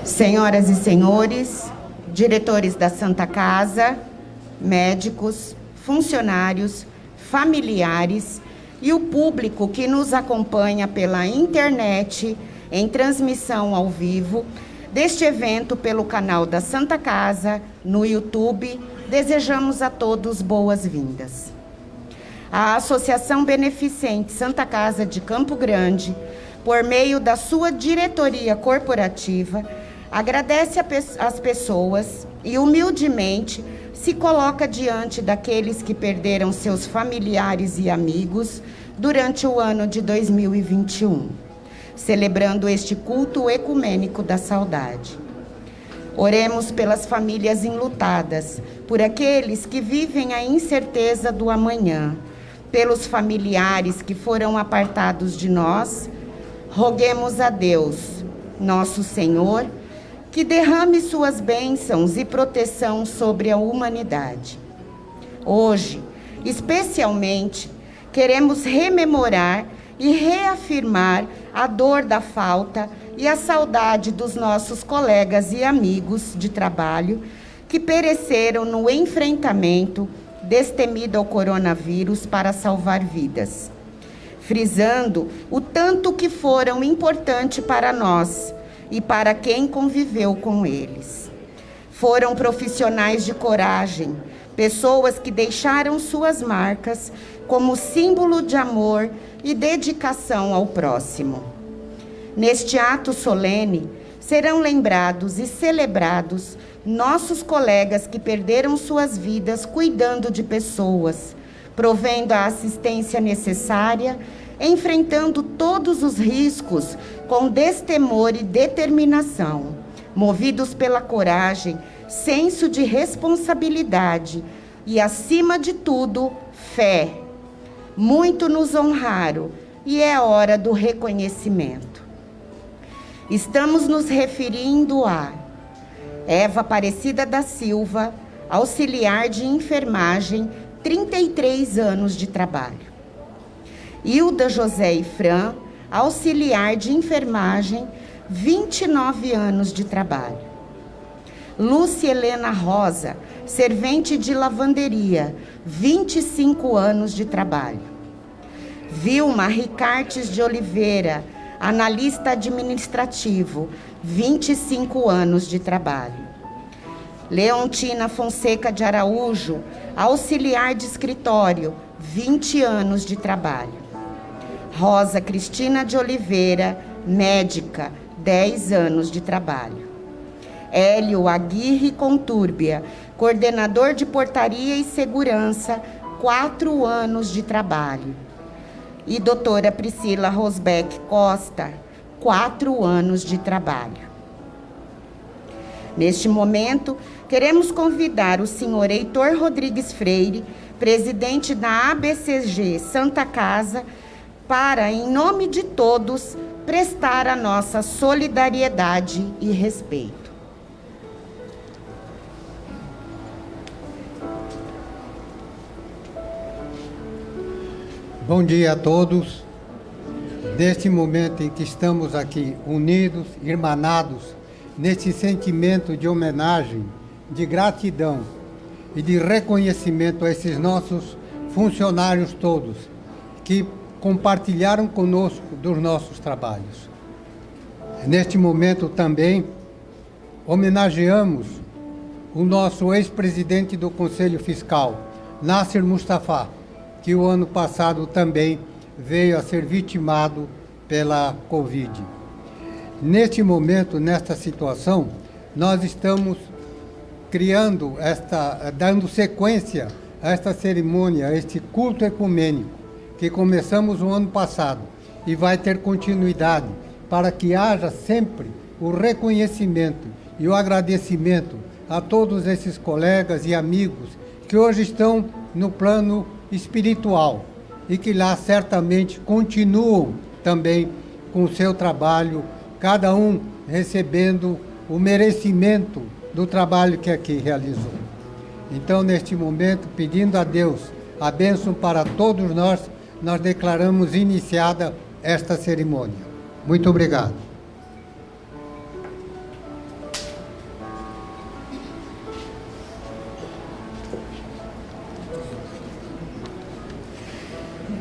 Senhoras e senhores, diretores da Santa Casa, médicos, funcionários, familiares e o público que nos acompanha pela internet em transmissão ao vivo deste evento pelo canal da Santa Casa no YouTube, desejamos a todos boas-vindas. A Associação Beneficente Santa Casa de Campo Grande, por meio da sua diretoria corporativa, agradece às pessoas e humildemente se coloca diante daqueles que perderam seus familiares e amigos durante o ano de 2021, celebrando este culto ecumênico da saudade. Oremos pelas famílias enlutadas, por aqueles que vivem a incerteza do amanhã, pelos familiares que foram apartados de nós. Roguemos a Deus, nosso Senhor, que derrame suas bênçãos e proteção sobre a humanidade. Hoje, especialmente, queremos rememorar e reafirmar a dor da falta e a saudade dos nossos colegas e amigos de trabalho que pereceram no enfrentamento destemido ao coronavírus para salvar vidas, frisando o tanto que foram importantes para nós e para quem conviveu com eles. Foram profissionais de coragem, pessoas que deixaram suas marcas como símbolo de amor e dedicação ao próximo. Neste ato solene, serão lembrados e celebrados nossos colegas que perderam suas vidas cuidando de pessoas, provendo a assistência necessária, enfrentando todos os riscos com destemor e determinação, movidos pela coragem, senso de responsabilidade e, acima de tudo, fé. Muito nos honraram e é hora do reconhecimento. Estamos nos referindo a Eva Aparecida da Silva, auxiliar de enfermagem, 33 anos de trabalho. Hilda José Ifran, auxiliar de enfermagem, 29 anos de trabalho. Lúcia Helena Rosa, servente de lavanderia, 25 anos de trabalho. Vilma Ricartes de Oliveira, analista administrativo, 25 anos de trabalho. Leontina Fonseca de Araújo, auxiliar de escritório, 20 anos de trabalho. Rosa Cristina de Oliveira, médica, 10 anos de trabalho. Hélio Aguirre Contúrbia, coordenador de portaria e segurança, 4 anos de trabalho. E doutora Priscila Rosbeck Costa, 4 anos de trabalho. Neste momento, queremos convidar o senhor Heitor Rodrigues Freire, presidente da ABCG Santa Casa, para, em nome de todos, prestar a nossa solidariedade e respeito. Bom dia a todos. Neste momento em que estamos aqui unidos, irmanados, nesse sentimento de homenagem, de gratidão e de reconhecimento a esses nossos funcionários todos que compartilharam conosco dos nossos trabalhos. Neste momento também homenageamos o nosso ex-presidente do Conselho Fiscal, Nasser Mustafa, que o ano passado também veio a ser vitimado pela Covid. Neste momento, nesta situação, nós estamos dando sequência a esta cerimônia, a este culto ecumênico, que começamos o ano passado e vai ter continuidade para que haja sempre o reconhecimento e o agradecimento a todos esses colegas e amigos que hoje estão no plano espiritual e que lá certamente continuam também com o seu trabalho, cada um recebendo o merecimento do trabalho que aqui realizou. Então, neste momento, pedindo a Deus a bênção para todos nós, nós declaramos iniciada esta cerimônia. Muito obrigado.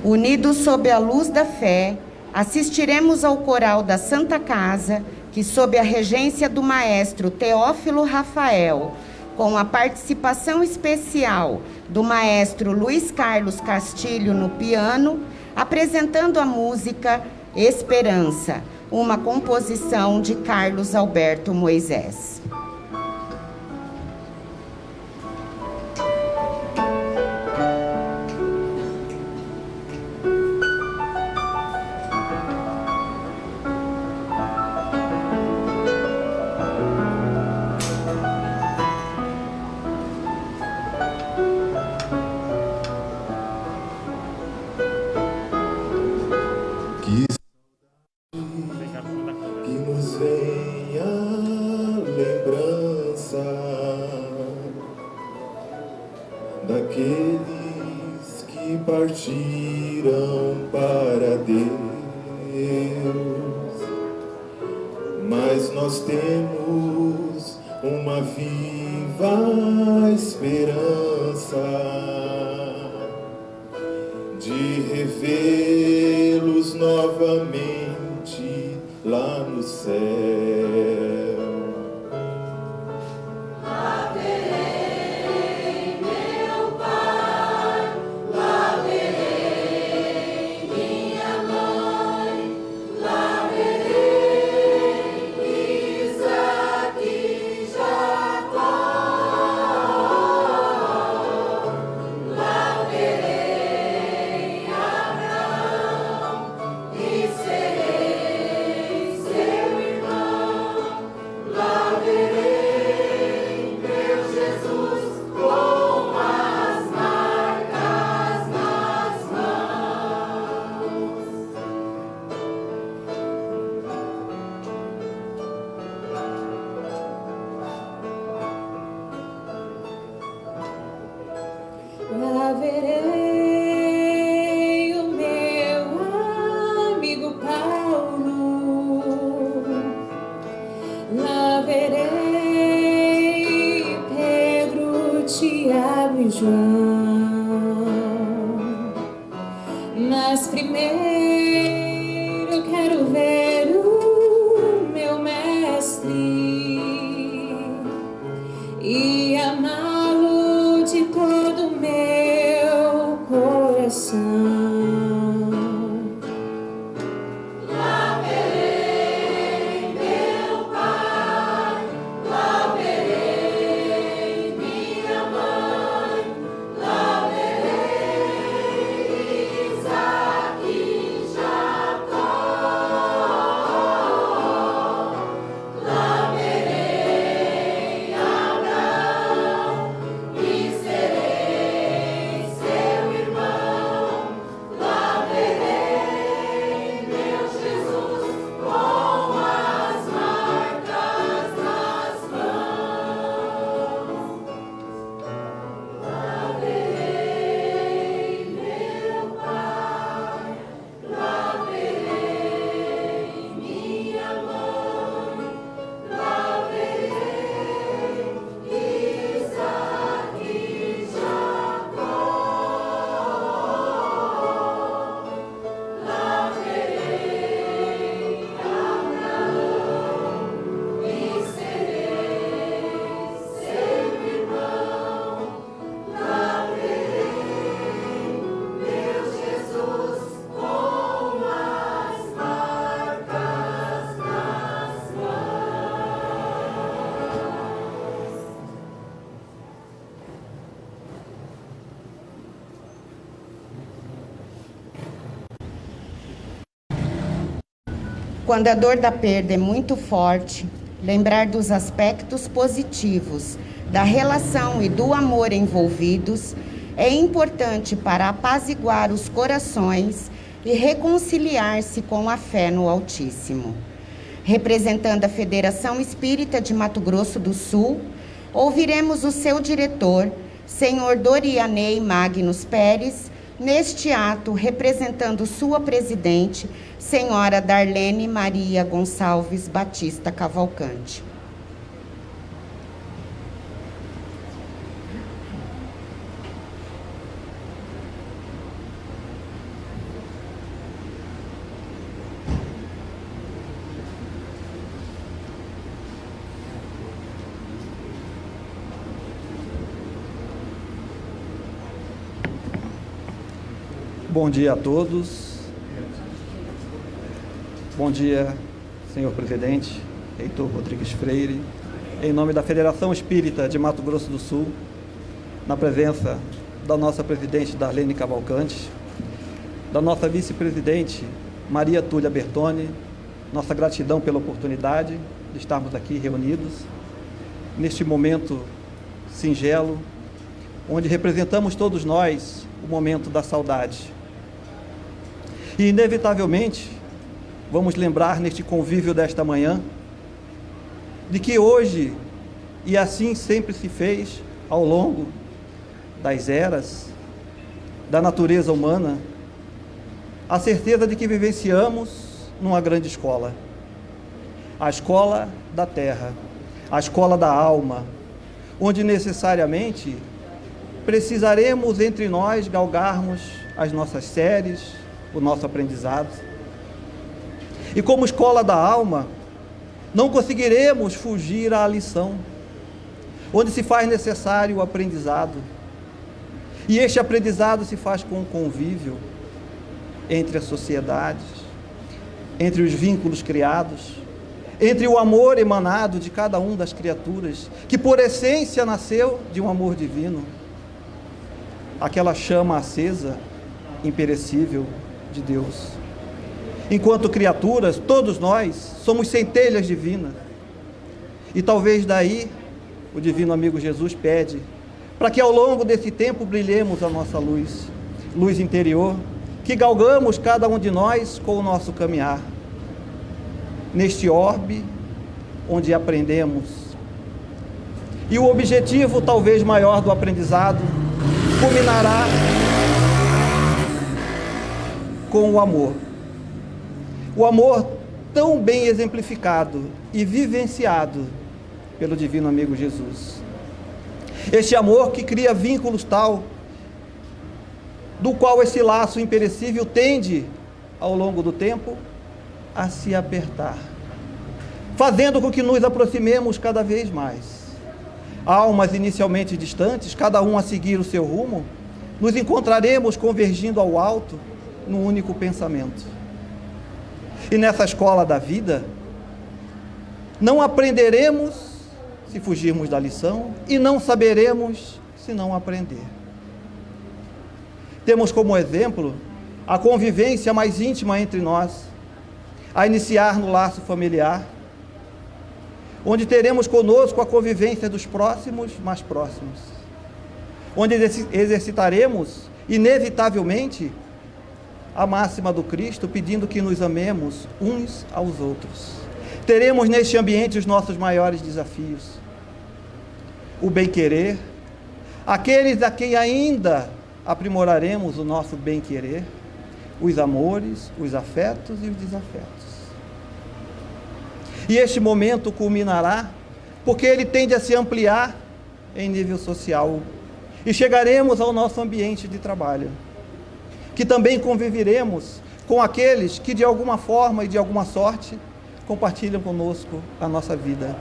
Unidos sob a luz da fé, assistiremos ao coral da Santa Casa, que sob a regência do maestro Teófilo Rafael, com a participação especial do maestro Luiz Carlos Castilho no piano, apresentando a música Esperança, uma composição de Carlos Alberto Moisés. Que nos venha lembrança daqueles que partiram para Deus, mas nós temos uma viva esperança de revê-los novamente lá no céu. Lá verei meu pai, lá verei minha mãe, lá verei Isaque e Jacó, lá verei Abraão e serei seu irmão, lá verei meu Jesus com as marcas nas mãos. Lá verei o meu amigo Paulo, lá verei Pedro, Tiago e João, mas primeiro quero ver o meu mestre e amá-lo de todo o meu coração. Lá verei meu pai, lá verei minha mãe, lá verei Isaque e Jacó, lá verei Abraão e serei seu irmão, lá verei meu Jesus com as marcas nas mãos. Lá verei meu pai, lá verei minha mãe, lá verei Isaque e Jacó, lá verei Abraão e serei seu irmão, lá verei meu Jesus com as marcas nas mãos. Quando a dor da perda é muito forte, lembrar dos aspectos positivos da relação e do amor envolvidos é importante para apaziguar os corações e reconciliar-se com a fé no Altíssimo. Representando a Federação Espírita de Mato Grosso do Sul, ouviremos o seu diretor, senhor Dorianei Magnus Pérez, neste ato representando sua presidente, senhora Darlene Maria Gonçalves Batista Cavalcante. Bom dia a todos. Bom dia, senhor presidente, Heitor Rodrigues Freire, em nome da Federação Espírita de Mato Grosso do Sul, na presença da nossa presidente Darlene Cavalcante, da nossa vice-presidente Maria Túlia Bertoni, nossa gratidão pela oportunidade de estarmos aqui reunidos, neste momento singelo, onde representamos todos nós o momento da saudade. E, inevitavelmente, vamos lembrar neste convívio desta manhã, de que hoje, e assim sempre se fez ao longo das eras, da natureza humana, a certeza de que vivenciamos numa grande escola. A escola da terra, a escola da alma, onde necessariamente precisaremos entre nós galgarmos as nossas séries, o nosso aprendizado. E como escola da alma, não conseguiremos fugir à lição, onde se faz necessário o aprendizado. E este aprendizado se faz com o convívio entre as sociedades, entre os vínculos criados, entre o amor emanado de cada uma das criaturas, que por essência nasceu de um amor divino, aquela chama acesa, imperecível de Deus. Enquanto criaturas, todos nós somos centelhas divinas. E talvez daí o divino amigo Jesus pede para que ao longo desse tempo brilhemos a nossa luz, luz interior, que galgamos cada um de nós com o nosso caminhar. Neste orbe onde aprendemos. E o objetivo talvez maior do aprendizado culminará com o amor. O amor tão bem exemplificado e vivenciado pelo divino amigo Jesus. Este amor que cria vínculos tal, do qual esse laço imperecível tende, ao longo do tempo, a se apertar, fazendo com que nos aproximemos cada vez mais. Almas inicialmente distantes, cada um a seguir o seu rumo, nos encontraremos convergindo ao alto num único pensamento. E nessa escola da vida, não aprenderemos se fugirmos da lição e não saberemos se não aprender. Temos como exemplo a convivência mais íntima entre nós, a iniciar no laço familiar, onde teremos conosco a convivência dos próximos mais próximos, onde exercitaremos, inevitavelmente, a máxima do Cristo, pedindo que nos amemos uns aos outros. Teremos neste ambiente os nossos maiores desafios, o bem-querer, aqueles a quem ainda aprimoraremos o nosso bem-querer, os amores, os afetos e os desafetos. E este momento culminará porque ele tende a se ampliar em nível social e chegaremos ao nosso ambiente de trabalho, que também conviveremos com aqueles que de alguma forma e de alguma sorte compartilham conosco a nossa vida.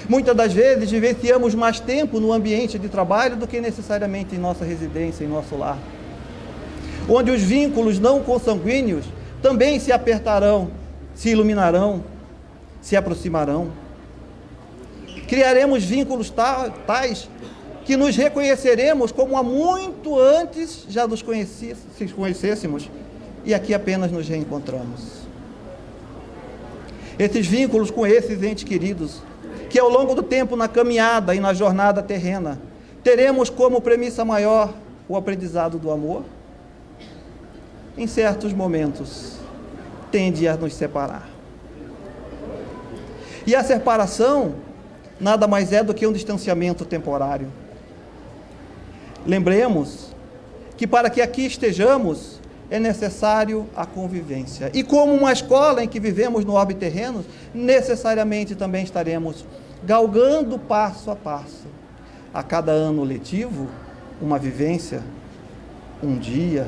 Muitas das vezes vivenciamos mais tempo no ambiente de trabalho do que necessariamente em nossa residência, em nosso lar, onde os vínculos não consanguíneos também se apertarão, se iluminarão, se aproximarão. Criaremos vínculos tais que nos reconheceremos como há muito antes já nos conhecêssemos e aqui apenas nos reencontramos. Esses vínculos com esses entes queridos, que ao longo do tempo na caminhada e na jornada terrena, teremos como premissa maior o aprendizado do amor, em certos momentos tende a nos separar. E a separação nada mais é do que um distanciamento temporário. Lembremos que para que aqui estejamos é necessário a convivência. E como uma escola em que vivemos no orbe terreno, necessariamente também estaremos galgando passo a passo, a cada ano letivo, uma vivência, um dia,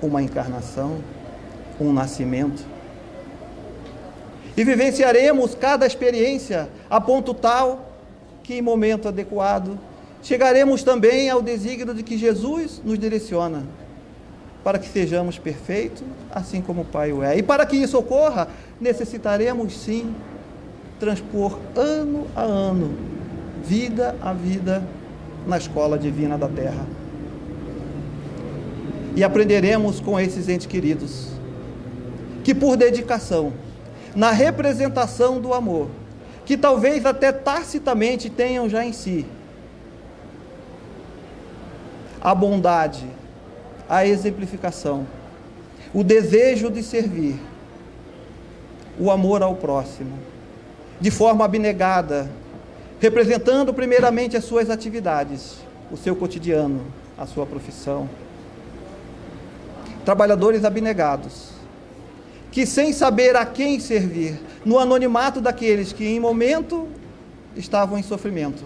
uma encarnação, um nascimento. E vivenciaremos cada experiência a ponto tal que, em momento adequado, chegaremos também ao desígnio de que Jesus nos direciona. para que sejamos perfeitos, assim como o Pai o é. E para que isso ocorra, necessitaremos sim transpor ano a ano, vida a vida, na escola divina da terra. E aprenderemos com esses entes queridos, que por dedicação, na representação do amor, que talvez até tacitamente tenham já em si, a bondade, a exemplificação, o desejo de servir, o amor ao próximo, de forma abnegada, representando primeiramente as suas atividades, o seu cotidiano, a sua profissão. Trabalhadores abnegados, que sem saber a quem servir, no anonimato daqueles que em momento estavam em sofrimento,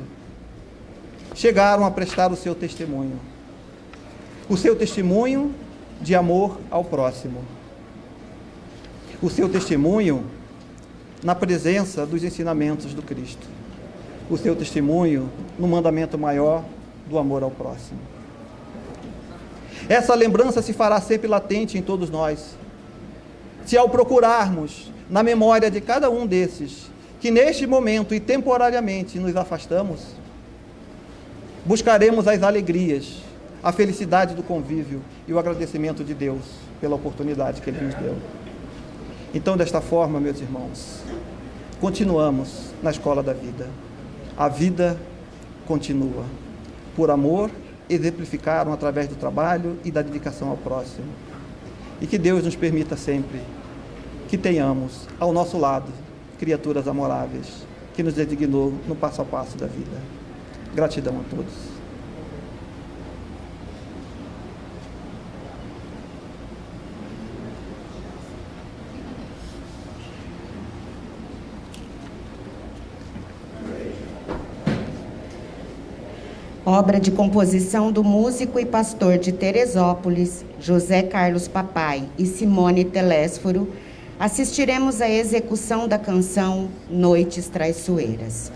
chegaram a prestar o seu testemunho de amor ao próximo, o seu testemunho na presença dos ensinamentos do Cristo, o seu testemunho no mandamento maior do amor ao próximo. Essa lembrança se fará sempre latente em todos nós, se ao procurarmos na memória de cada um desses, que neste momento e temporariamente nos afastamos, buscaremos as alegrias, a felicidade do convívio e o agradecimento de Deus pela oportunidade que Ele nos deu. Então, desta forma, meus irmãos, continuamos na escola da vida. A vida continua. Por amor, exemplificaram através do trabalho e da dedicação ao próximo. E que Deus nos permita sempre que tenhamos ao nosso lado criaturas amoráveis, que nos designou no passo a passo da vida. Gratidão a todos. Obra de composição do músico e pastor de Teresópolis, José Carlos Papai e Simone Telésforo, assistiremos à execução da canção Noites Traiçoeiras.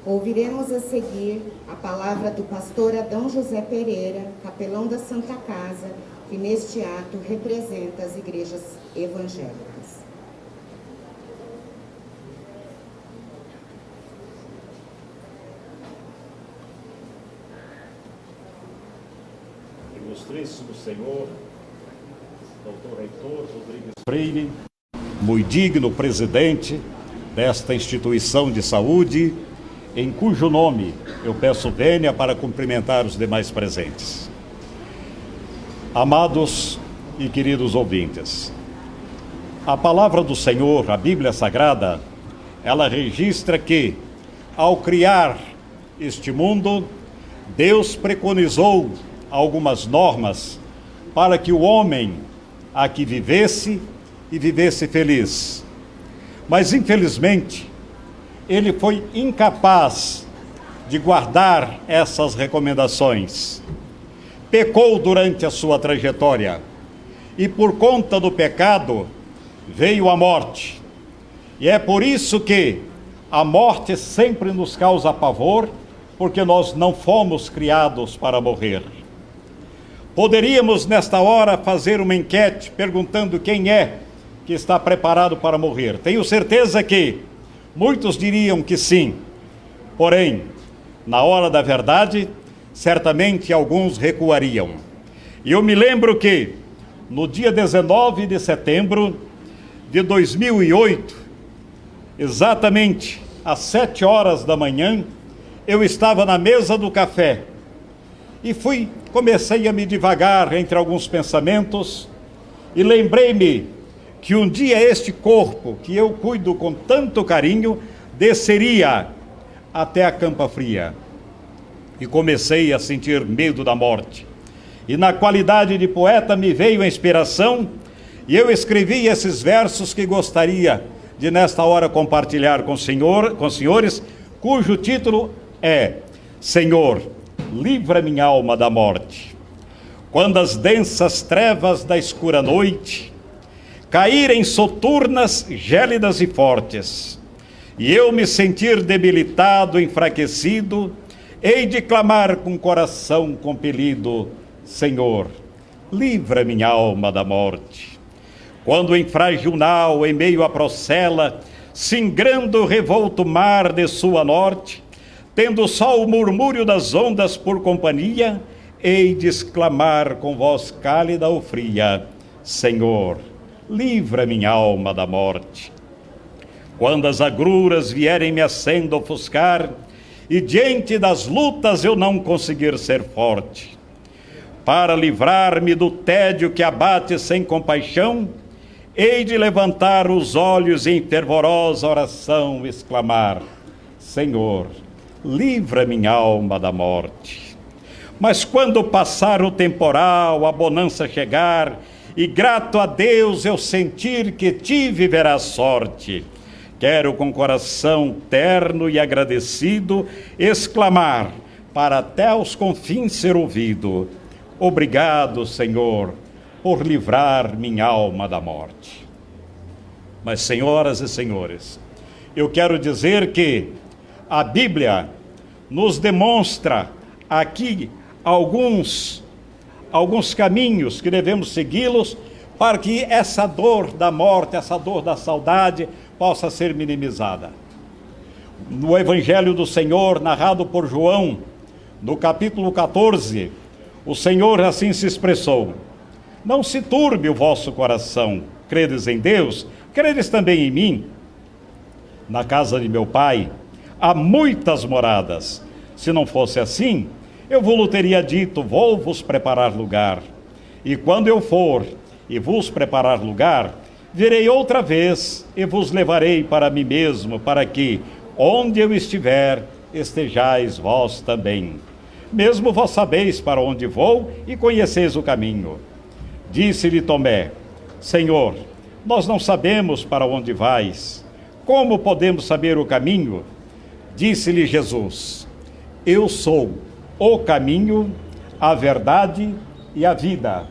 Ouviremos a seguir a palavra do pastor Adão José Pereira, capelão da Santa Casa, que neste ato representa as igrejas evangélicas. Ilustríssimo Senhor, doutor Heitor Rodrigues Freire, muito digno presidente desta instituição de saúde, em cujo nome eu peço vênia para cumprimentar os demais presentes. Amados e queridos ouvintes, a palavra do Senhor, a Bíblia Sagrada, ela registra que, ao criar este mundo, Deus preconizou algumas normas para que o homem aqui vivesse e vivesse feliz. Mas, infelizmente, ele foi incapaz de guardar essas recomendações. Pecou durante a sua trajetória e, por conta do pecado, veio a morte. E é por isso que a morte sempre nos causa pavor, porque nós não fomos criados para morrer. Poderíamos, nesta hora, fazer uma enquete perguntando quem é que está preparado para morrer. Tenho certeza que muitos diriam que sim. Porém, na hora da verdade, certamente alguns recuariam. E eu me lembro que, no dia 19 de setembro de 2008, exatamente às 7 horas da manhã, eu estava na mesa do café e comecei a me divagar entre alguns pensamentos e lembrei-me que um dia este corpo, que eu cuido com tanto carinho, desceria até a Campa Fria. E comecei a sentir medo da morte. E na qualidade de poeta me veio a inspiração e eu escrevi esses versos que gostaria de nesta hora compartilhar com os senhores, cujo título é: Senhor, livra minha alma da morte. Quando as densas trevas da escura noite caírem soturnas, gélidas e fortes, e eu me sentir debilitado, enfraquecido, hei de clamar com coração compelido: Senhor, livra minha alma da morte. Quando em frágil nau, em meio à procela, singrando o revolto mar de sua norte, tendo só o murmúrio das ondas por companhia, hei de exclamar com voz cálida ou fria: Senhor, livra minha alma da morte. Quando as agruras vierem me acendo ofuscar, e diante das lutas eu não conseguir ser forte, para livrar-me do tédio que abate sem compaixão, hei de levantar os olhos e em fervorosa oração exclamar: Senhor, livra minha alma da morte. Mas quando passar o temporal, a bonança chegar, e grato a Deus eu sentir que tive verá sorte, quero com coração terno e agradecido exclamar, para até os confins ser ouvido: obrigado, Senhor, por livrar minha alma da morte. Mas, senhoras e senhores, eu quero dizer que a Bíblia nos demonstra aqui alguns caminhos que devemos segui-los para que essa dor da morte, essa dor da saudade possa ser minimizada. No Evangelho do Senhor, narrado por João, no capítulo 14, o Senhor assim se expressou: não se turbe o vosso coração, credes em Deus, credes também em mim. Na casa de meu Pai há muitas moradas. Se não fosse assim, eu vos teria dito: vou vos preparar lugar. E quando eu for e vos preparar lugar, virei outra vez e vos levarei para mim mesmo, para que, onde eu estiver, estejais vós também. Mesmo vós sabeis para onde vou e conheceis o caminho. Disse-lhe Tomé: Senhor, nós não sabemos para onde vais. Como podemos saber o caminho? Disse-lhe Jesus: eu sou o caminho, a verdade e a vida.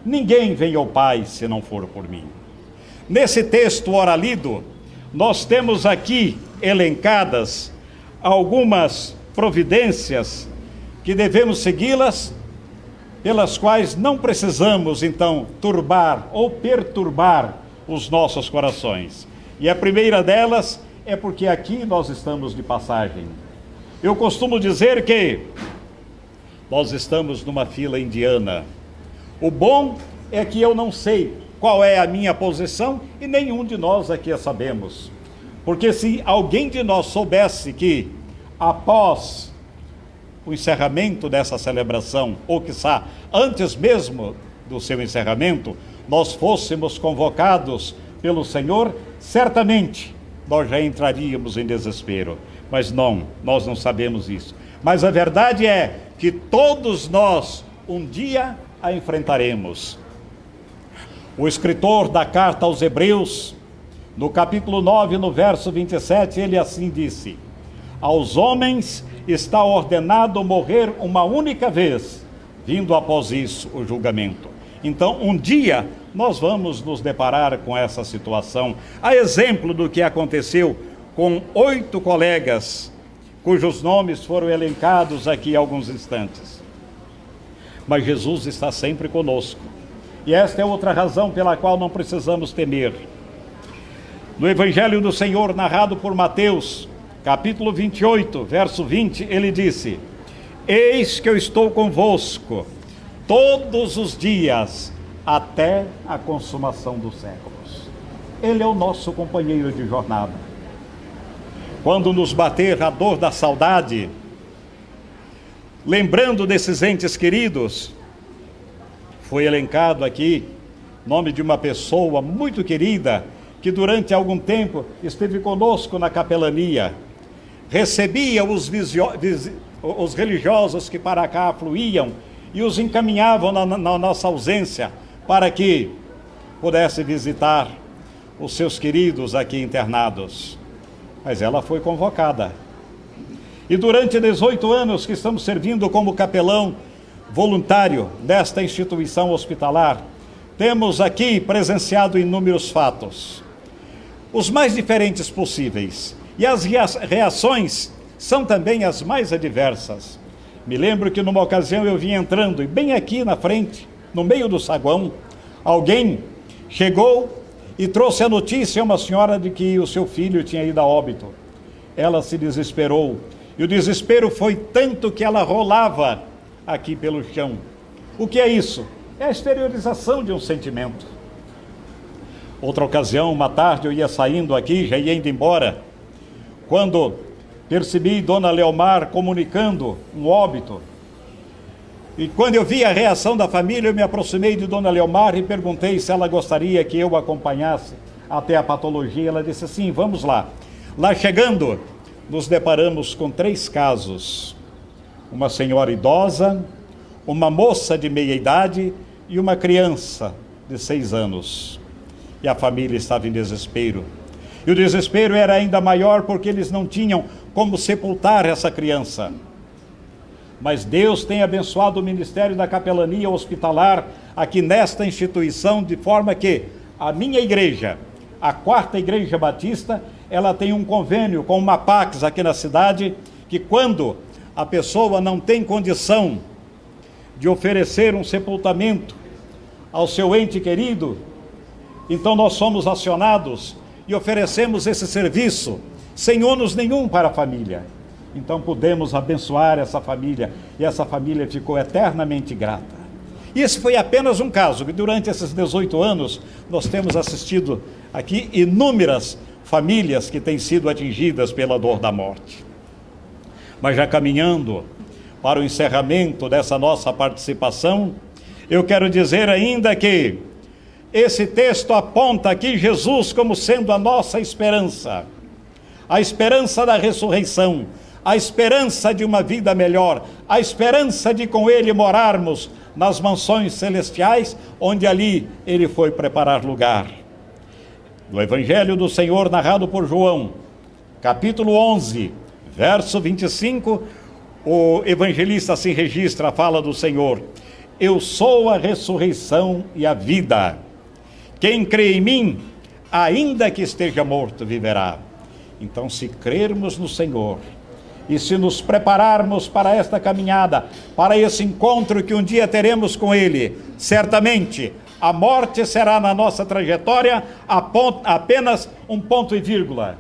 Ninguém vem ao Pai se não for por mim. Nesse texto ora lido, nós temos aqui elencadas algumas providências que devemos segui-las, pelas quais não precisamos, então, turbar ou perturbar os nossos corações. E a primeira delas é porque aqui nós estamos de passagem. Eu costumo dizer que nós estamos numa fila indiana. O bom é que eu não sei qual é a minha posição e nenhum de nós aqui a sabemos. Porque se alguém de nós soubesse que, após o encerramento dessa celebração, ou quiçá antes mesmo do seu encerramento, nós fôssemos convocados pelo Senhor, certamente nós já entraríamos em desespero. Mas não, nós não sabemos isso. Mas a verdade é que todos nós um dia a enfrentaremos. O escritor da carta aos Hebreus, no capítulo 9, no verso 27, ele assim disse: aos homens está ordenado morrer uma única vez, vindo após isso o julgamento. Então, um dia nós vamos nos deparar com essa situação, a exemplo do que aconteceu com 8 colegas, cujos nomes foram elencados aqui há alguns instantes. Mas Jesus está sempre conosco, e esta é outra razão pela qual não precisamos temer. No Evangelho do Senhor, narrado por Mateus, capítulo 28, verso 20, ele disse: eis que eu estou convosco todos os dias, até a consumação dos séculos. Ele é o nosso companheiro de jornada. Quando nos bater a dor da saudade, lembrando desses entes queridos, foi elencado aqui o nome de uma pessoa muito querida, que durante algum tempo esteve conosco na capelania, recebia os religiosos que para cá fluíam e os encaminhavam na nossa ausência, para que pudesse visitar os seus queridos aqui internados. Mas ela foi convocada. E durante 18 anos que estamos servindo como capelão voluntário desta instituição hospitalar, temos aqui presenciado inúmeros fatos, os mais diferentes possíveis, e as reações são também as mais adversas. Me lembro que numa ocasião eu vim entrando, e bem aqui na frente, no meio do saguão, alguém chegou e trouxe a notícia a uma senhora de que o seu filho tinha ido a óbito. Ela se desesperou, e o desespero foi tanto que ela rolava aqui pelo chão. O que é isso? É a exteriorização de um sentimento. Outra ocasião, uma tarde, eu ia saindo aqui, já ia indo embora, quando percebi Dona Leomar comunicando um óbito. E quando eu vi a reação da família, eu me aproximei de Dona Leomar e perguntei se ela gostaria que eu acompanhasse até a patologia. Ela disse: sim, vamos lá. Lá chegando, nos deparamos com 3 casos. Uma senhora idosa, uma moça de meia idade e uma criança de 6 anos. E a família estava em desespero. E o desespero era ainda maior porque eles não tinham como sepultar essa criança. Mas Deus tem abençoado o ministério da capelania hospitalar aqui nesta instituição, de forma que a minha igreja, a 4ª Igreja Batista, ela tem um convênio com uma Pax aqui na cidade, que quando a pessoa não tem condição de oferecer um sepultamento ao seu ente querido, então nós somos acionados e oferecemos esse serviço sem ônus nenhum para a família. Então pudemos abençoar essa família, e essa família ficou eternamente grata. E esse foi apenas um caso, e durante esses 18 anos nós temos assistido aqui inúmeras famílias que têm sido atingidas pela dor da morte. Mas já caminhando para o encerramento dessa nossa participação, eu quero dizer ainda que esse texto aponta aqui Jesus como sendo a nossa esperança, a esperança da ressurreição, a esperança de uma vida melhor, a esperança de com Ele morarmos nas mansões celestiais, onde ali Ele foi preparar lugar. No Evangelho do Senhor, narrado por João, capítulo 11, verso 25, o evangelista assim registra a fala do Senhor: eu sou a ressurreição e a vida. Quem crê em mim, ainda que esteja morto, viverá. Então, se crermos no Senhor E se nos prepararmos para esta caminhada, para esse encontro que um dia teremos com Ele, certamente a morte será na nossa trajetória apenas um ponto e vírgula.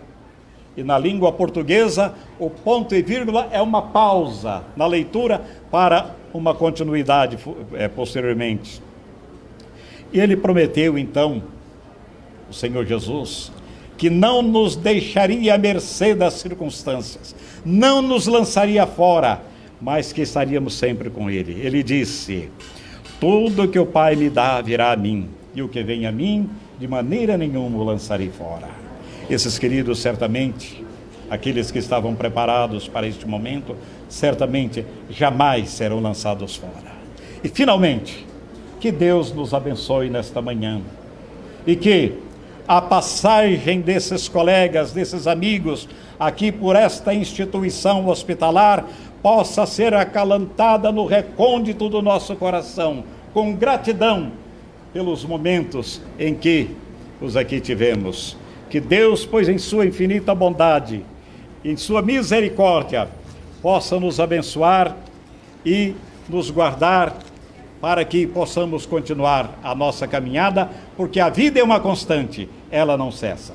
E na língua portuguesa, o ponto e vírgula é uma pausa na leitura para uma continuidade posteriormente. E Ele prometeu então, o Senhor Jesus, que não nos deixaria à mercê das circunstâncias, não nos lançaria fora, mas que estaríamos sempre com Ele. Ele disse: tudo que o Pai me dá virá a mim, e o que vem a mim, de maneira nenhuma o lançarei fora. Esses queridos, certamente, aqueles que estavam preparados para este momento, certamente jamais serão lançados fora. E finalmente, que Deus nos abençoe nesta manhã, e que a passagem desses colegas, desses amigos, aqui por esta instituição hospitalar, possa ser acalentada no recôndito do nosso coração, com gratidão pelos momentos em que os aqui tivemos. Que Deus, pois em sua infinita bondade, em sua misericórdia, possa nos abençoar e nos guardar, para que possamos continuar a nossa caminhada, porque a vida é uma constante, ela não cessa.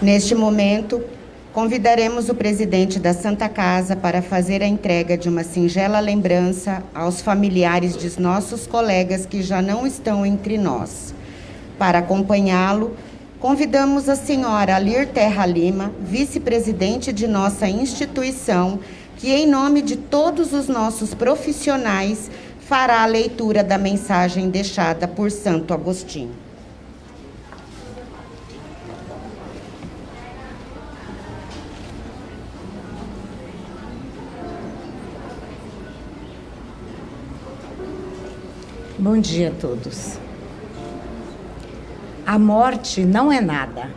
Neste momento, convidaremos o presidente da Santa Casa para fazer a entrega de uma singela lembrança aos familiares de nossos colegas que já não estão entre nós. Para acompanhá-lo, convidamos a senhora Alir Terra Lima, vice-presidente de nossa instituição, que em nome de todos os nossos profissionais fará a leitura da mensagem deixada por Santo Agostinho. Bom dia a todos. A morte não é nada.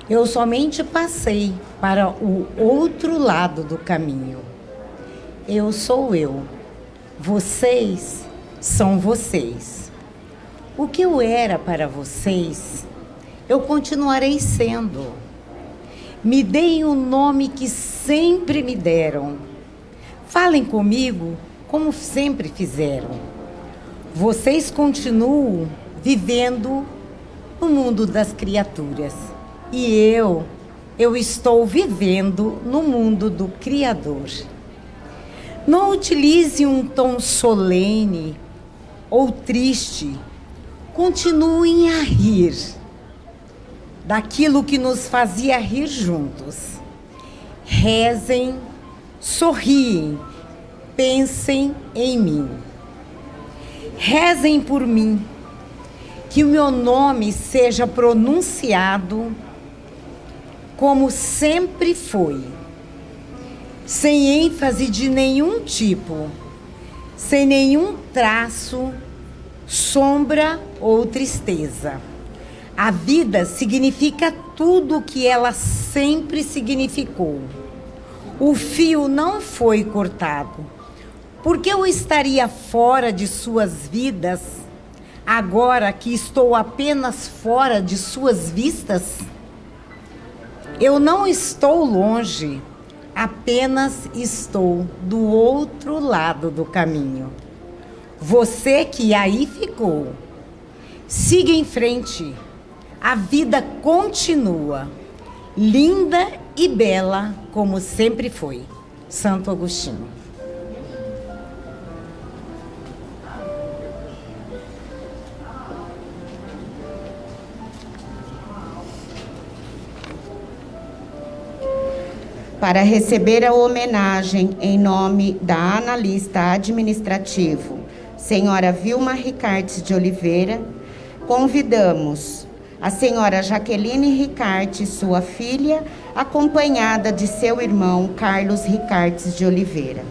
Eu somente passei para o outro lado do caminho. Eu sou eu. Vocês são vocês. O que eu era para vocês, eu continuarei sendo. Me deem o nome que sempre me deram. Falem comigo como sempre fizeram. Vocês continuam vivendo no mundo das criaturas. E eu estou vivendo no mundo do Criador. Não utilize um tom solene ou triste. Continuem a rir daquilo que nos fazia rir juntos. Rezem, sorriem, pensem em mim. Rezem por mim, que o meu nome seja pronunciado como sempre foi, sem ênfase de nenhum tipo, sem nenhum traço, sombra ou tristeza. A vida significa tudo o que ela sempre significou. O fio não foi cortado. Por que eu estaria fora de suas vidas, agora que estou apenas fora de suas vistas? Eu não estou longe, apenas estou do outro lado do caminho. Você que aí ficou, siga em frente. A vida continua, linda e bela como sempre foi. Santo Agostinho. Para receber a homenagem em nome da analista administrativo, senhora Vilma Ricartes de Oliveira, convidamos a senhora Jaqueline Ricartes, sua filha, acompanhada de seu irmão Carlos Ricartes de Oliveira.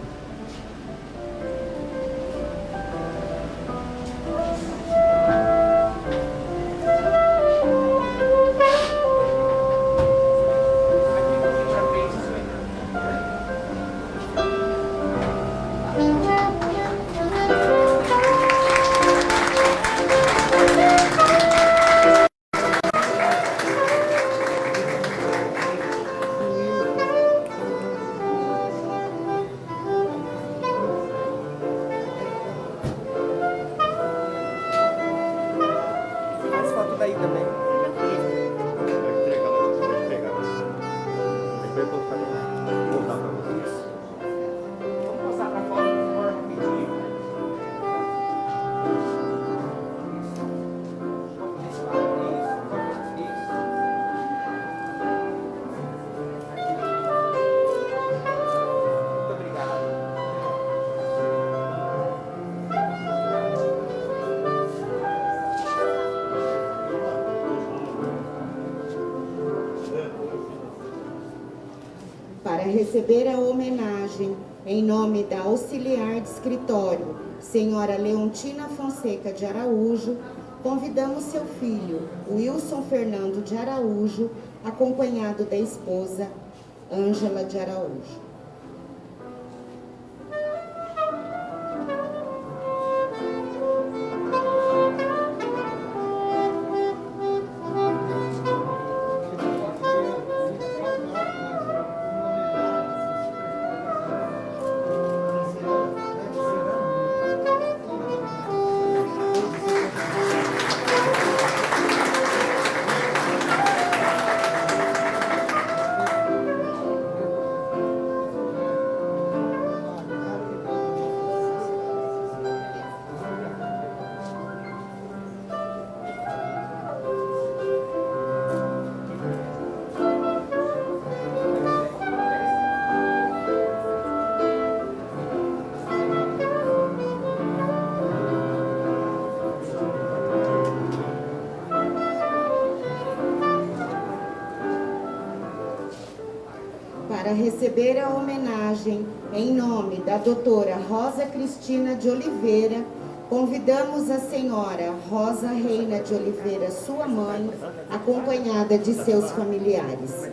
receber a homenagem em nome da auxiliar de escritório, senhora Leontina Fonseca de Araújo, convidamos seu filho, Wilson Fernando de Araújo, acompanhado da esposa, Ângela de Araújo. Para receber a homenagem em nome da doutora Rosa Cristina de Oliveira, convidamos a senhora Rosa Reina de Oliveira, sua mãe, acompanhada de seus familiares.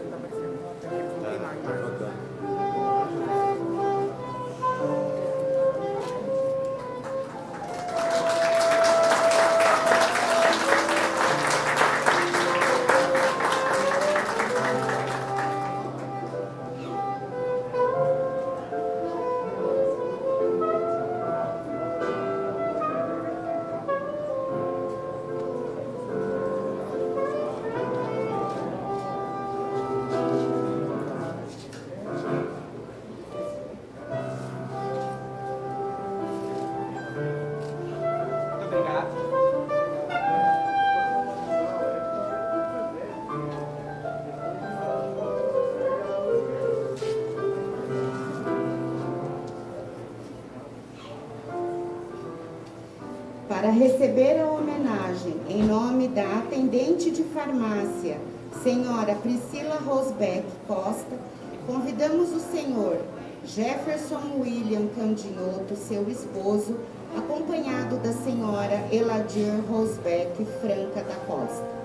Para receber a homenagem em nome da atendente de farmácia, senhora Priscila Rosbeck Costa, convidamos o senhor Jefferson William Candinhoto, seu esposo, acompanhado da senhora Eladir Rosbeck Franca da Costa.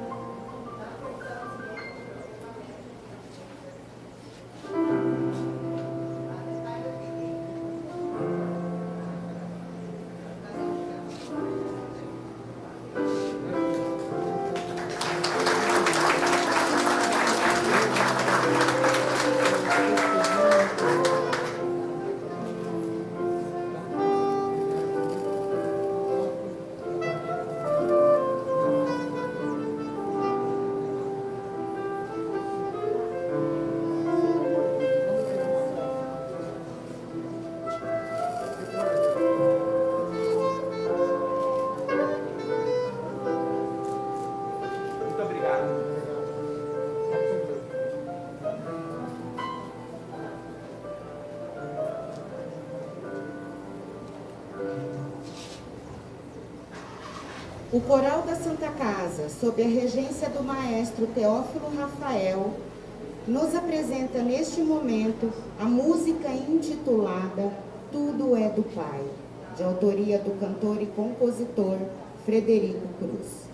O Coral da Santa Casa, sob a regência do maestro Teófilo Rafael, nos apresenta neste momento a música intitulada Tudo é do Pai, de autoria do cantor e compositor Frederico Cruz.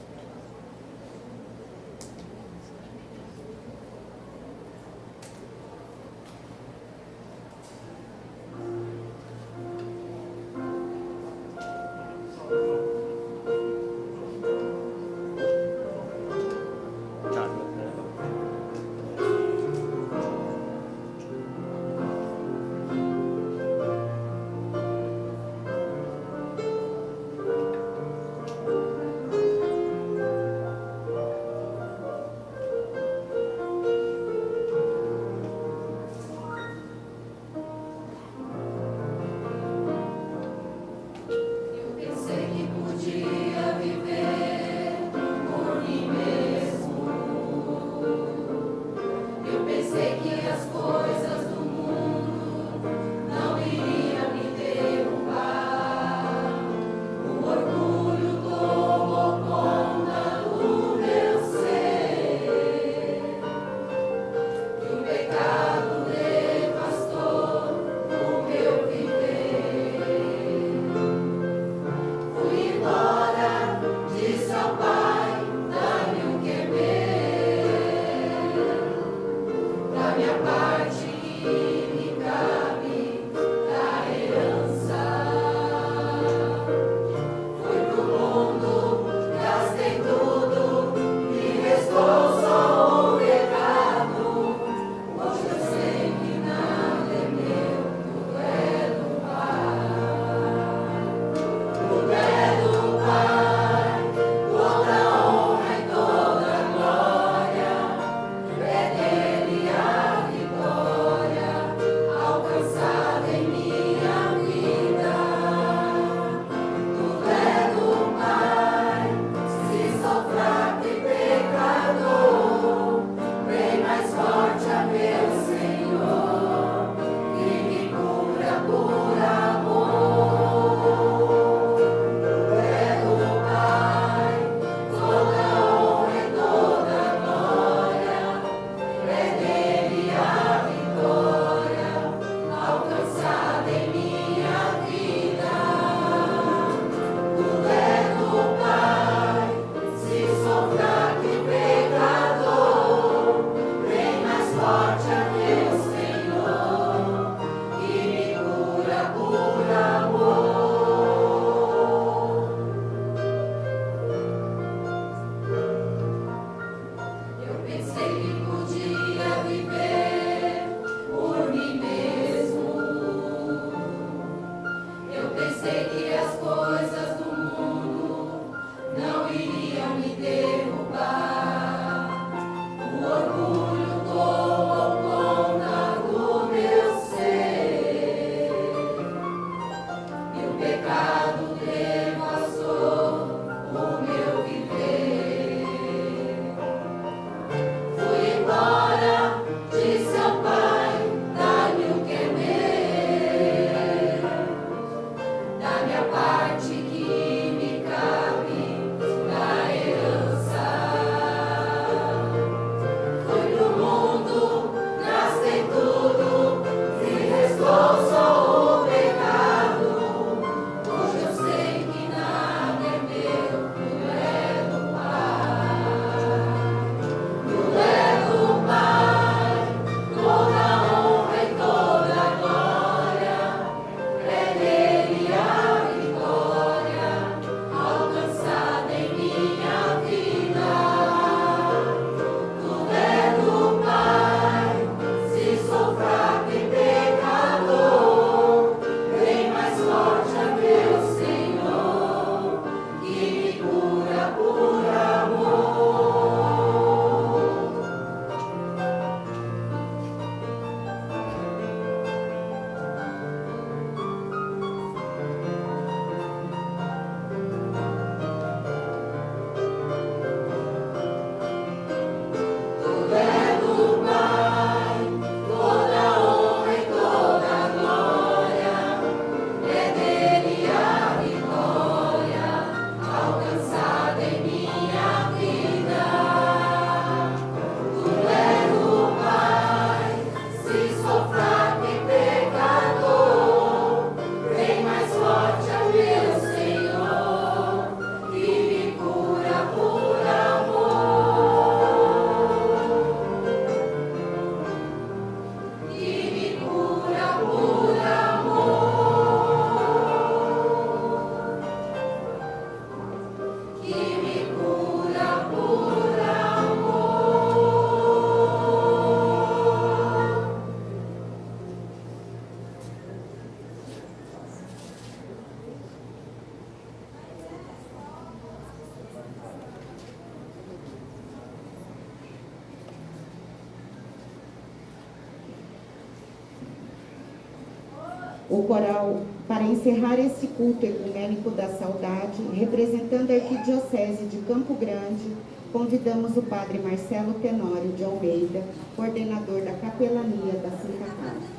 o coral, para encerrar esse culto ecumênico da saudade, representando a Arquidiocese de Campo Grande, convidamos o Padre Marcelo Tenório de Almeida, coordenador da capelania da Santa Casa.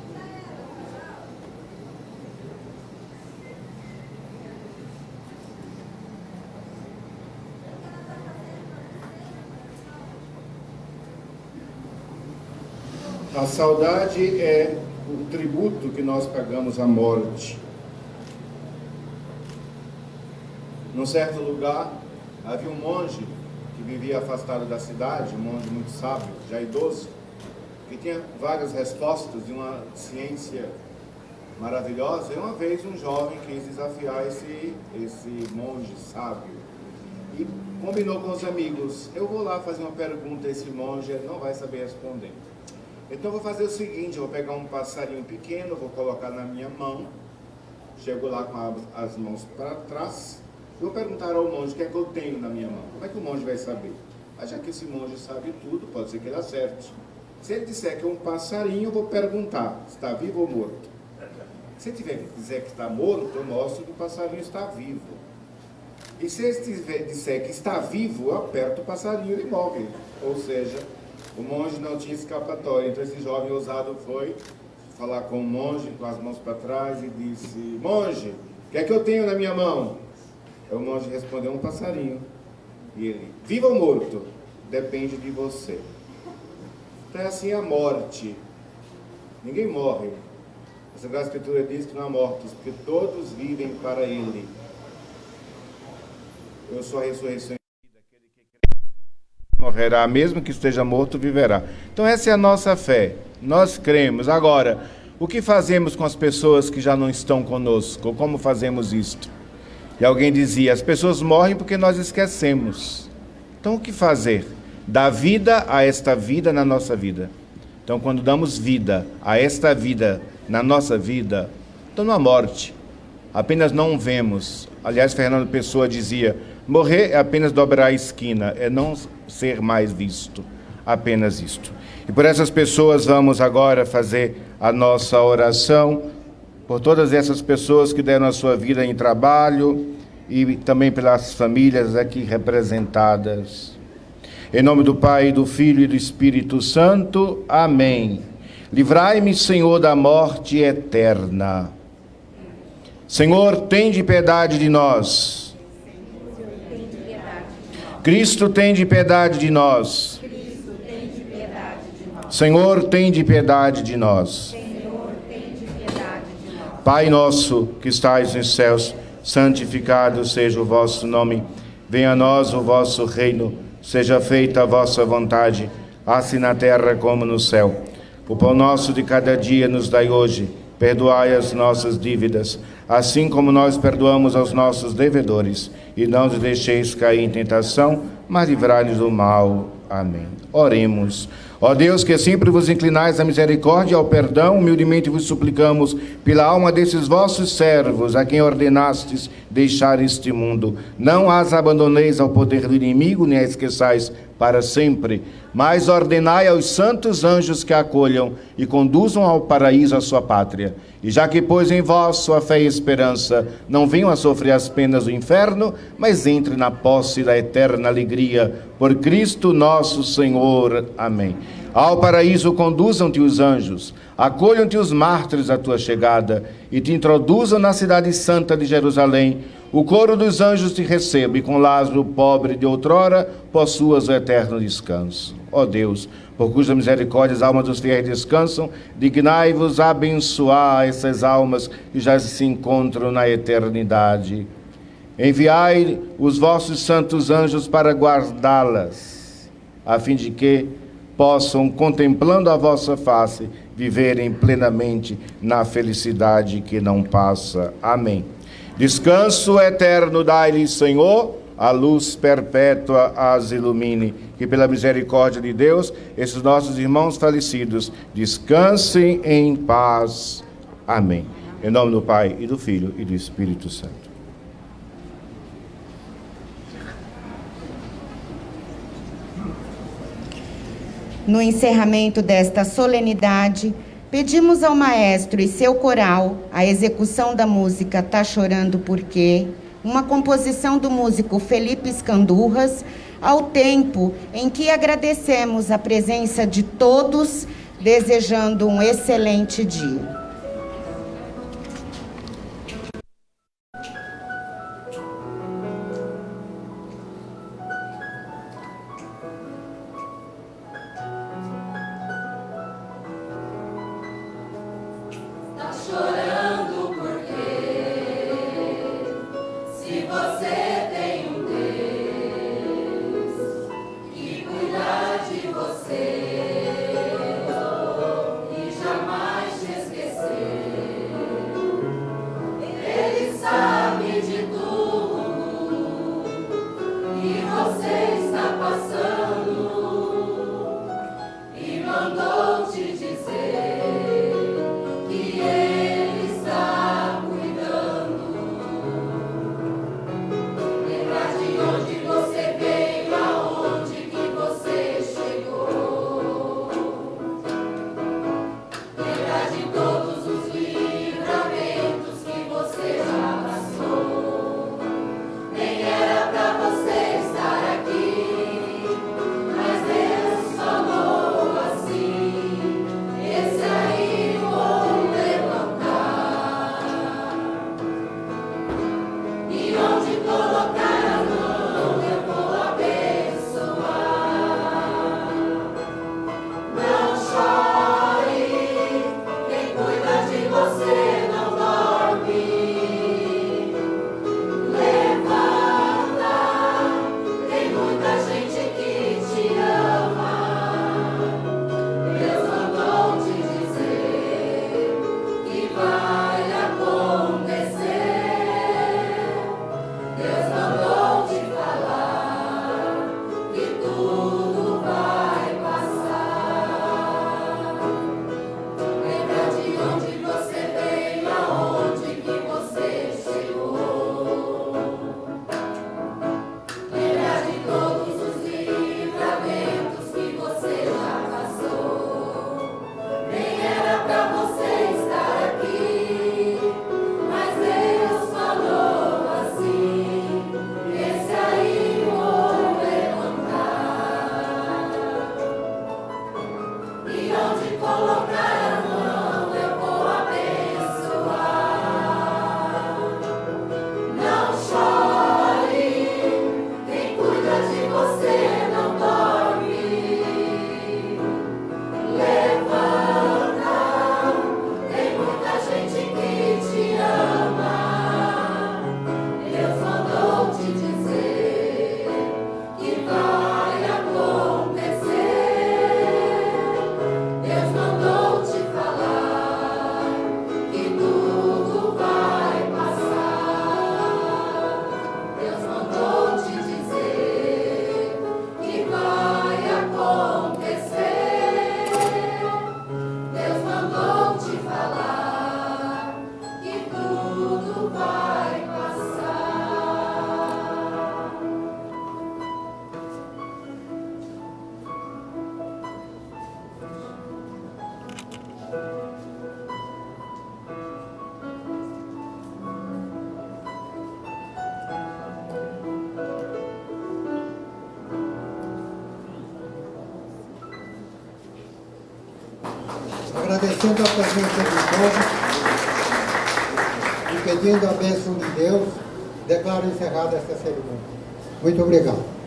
A saudade é o tributo que nós pagamos à morte. Num certo lugar, havia um monge que vivia afastado da cidade, um monge muito sábio, já idoso, que tinha várias respostas de uma ciência maravilhosa. E uma vez um jovem quis desafiar esse monge sábio e combinou com os amigos: eu vou lá fazer uma pergunta a esse monge, ele não vai saber responder. Então eu vou fazer o seguinte: eu vou pegar um passarinho pequeno, vou colocar na minha mão, chego lá com as mãos para trás, e vou perguntar ao monge o que é que eu tenho na minha mão. Como é que o monge vai saber? Mas já que esse monge sabe tudo, pode ser que ele acerte. Se ele disser que é um passarinho, eu vou perguntar: está vivo ou morto? Se ele dizer que está morto, eu mostro que o passarinho está vivo. E se ele disser que está vivo, eu aperto o passarinho e ele morre. Ou seja, o monge não tinha escapatória. Então esse jovem ousado foi falar com o monge, com as mãos para trás, e disse: monge, o que é que eu tenho na minha mão? O monge respondeu: um passarinho. E ele: vivo ou morto? Depende de você. Então é assim a morte. Ninguém morre. A Sagrada Escritura diz que não há mortos, porque todos vivem para Ele. Eu sou a ressurreição e a vida. Aquele que morrerá, mesmo que esteja morto, viverá. Então essa é a nossa fé. Nós cremos. Agora, o que fazemos com as pessoas que já não estão conosco? Como fazemos isto? E alguém dizia: as pessoas morrem porque nós esquecemos. Então o que fazer? Dar vida a esta vida na nossa vida. Então quando damos vida a esta vida na nossa vida, então não há morte. Apenas não vemos. Aliás, Fernando Pessoa dizia: morrer é apenas dobrar a esquina, é não ser mais visto. Apenas isto. E por essas pessoas vamos agora fazer a nossa oração, por todas essas pessoas que deram a sua vida em trabalho e também pelas famílias aqui representadas. Em nome do Pai, do Filho e do Espírito Santo. Amém. Livrai-me, Senhor, da morte eterna. Senhor, tende piedade de nós. Cristo, tende piedade de nós. Senhor, tende piedade de nós. Pai nosso, que estais nos céus, santificado seja o vosso nome. Venha a nós o vosso reino. Seja feita a vossa vontade, assim na terra como no céu. O pão nosso de cada dia nos dai hoje. Perdoai as nossas dívidas, assim como nós perdoamos aos nossos devedores. E não nos deixeis cair em tentação, mas livrai-nos do mal. Amém. Oremos. Ó Deus, que sempre vos inclinais à misericórdia e ao perdão, humildemente vos suplicamos, pela alma desses vossos servos, a quem ordenastes deixar este mundo, não as abandoneis ao poder do inimigo, nem as esqueçais para sempre, mas ordenai aos santos anjos que a acolham e conduzam ao paraíso a sua pátria. E já que pôs em vós sua fé e esperança, não venham a sofrer as penas do inferno, mas entre na posse da eterna alegria, por Cristo nosso Senhor. Amém. Ao paraíso conduzam-te os anjos, acolham-te os mártires à tua chegada, e te introduzam na cidade santa de Jerusalém. O coro dos anjos te receba, e com Lázaro, pobre de outrora, possuas o eterno descanso. Ó Deus, por cuja misericórdia as almas dos fiéis descansam, dignai-vos abençoar essas almas que já se encontram na eternidade. Enviai os vossos santos anjos para guardá-las, a fim de que possam, contemplando a vossa face, viverem plenamente na felicidade que não passa. Amém. Descanso eterno dai-lhes, Senhor, a luz perpétua as ilumine. Que pela misericórdia de Deus, esses nossos irmãos falecidos descansem em paz. Amém. Em nome do Pai, e do Filho, e do Espírito Santo. No encerramento desta solenidade, Pedimos ao maestro e seu coral a execução da música Tá Chorando Por Quê, uma composição do músico Felipe Escandurras, ao tempo em que agradecemos a presença de todos, desejando um excelente dia. Tá chorando por quê? Se você tem um Deus que cuida de você e jamais te esqueceu, Ele sabe de tudo que você está passando e mandou te dizer que Ele está cuidando. Lembrar de onde você veio, aonde que você chegou. Lembrar de todos os livramentos que você já passou. Nem era pra você estar aqui, mas Deus falou assim: esse aí vou levantar. E onde colocar a mão eu vou abençoar. Não chore, quem cuida de você não dorme. Levanta, tem muita gente que te ama. Deus mandou te dizer que vai acontecer. Deus mandou te falar que tudo vai passar. Lembra de onde você veio, aonde que você chegou. Lembra de todos os livramentos que você já passou. Nem era pra você estar aqui, mas Deus falou assim: esse aí vou levantar. E onde colocar a mão eu vou abençoar. Não chore, quem cuida de você não dorme. Levanta, tem muita gente que te ama. Deus mandou te dizer que vai acontecer. Deus mandou te falar que tudo vai passar. Deus mandou te dizer que vai acontecer. Deus mandou te falar que tudo vai passar. Agradecendo a presença de todos e pedindo a bênção de Deus, declaro encerrada esta cerimônia. Muito obrigado.